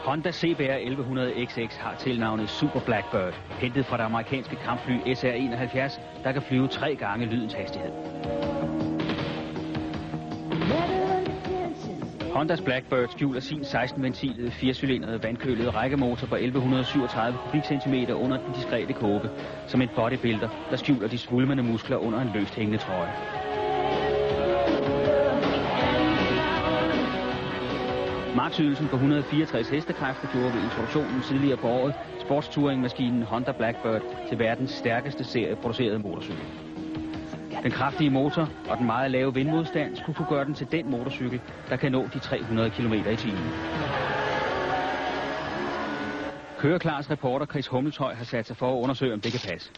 Honda CBR 1100 XX har tilnavnet Super Blackbird, hentet fra det amerikanske kampfly SR-71, der kan flyve 3 gange lydens hastighed. Hondas Blackbird skjuler sin 16-ventilede, 4-cylindrede, vandkølede rækkemotor på 1137 kubikcentimeter under den diskrete kåbe, som en bodybuilder, der skjuler de svulmende muskler under en løst hængende trøje. Marksydelsen på 164 hestekræfter gjorde ved introduktionen tidligere på året sportstouringmaskinen Honda Blackbird til verdens stærkeste serieproducerede motorcykel. Den kraftige motor og den meget lave vindmodstand skulle kunne gøre den til den motorcykel, der kan nå de 300 km/t. Køreklars reporter Chris Hummelshøj har sat sig for at undersøge, om det kan passe.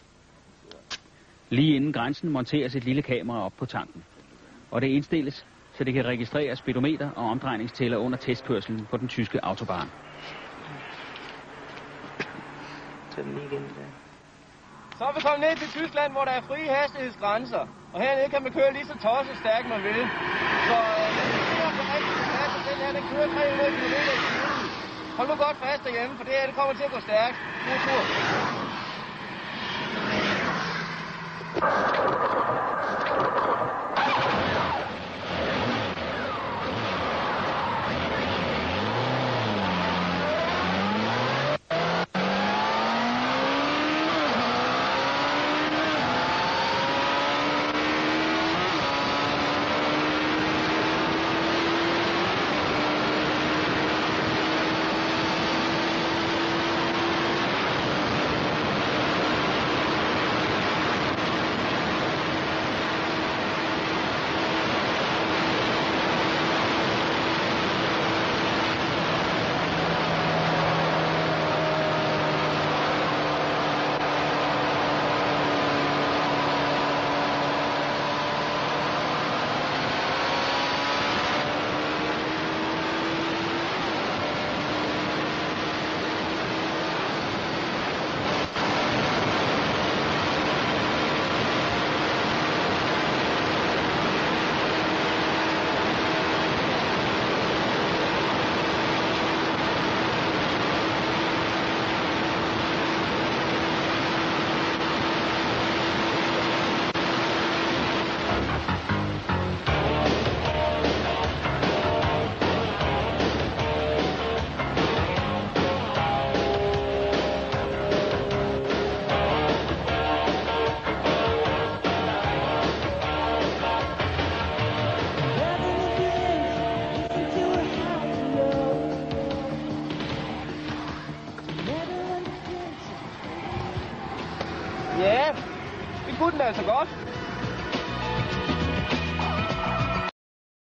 Lige inden grænsen monteres et lille kamera op på tanken, og det indstilles, så det kan registrere speedometer og omdrejningstæller under testkørslen på den tyske autobahn. Så er vi kommet ned til Tyskland, hvor der er frie hastighedsgrænser. Og hernede kan man køre lige så tosset stærkt man vil. Så den er på rigtig plads, og den her, den kører 300 km/t. Hold nu godt fast derhjemme, for det her, det kommer til at gå stærkt. God tur. Ja, det kunne den altså godt.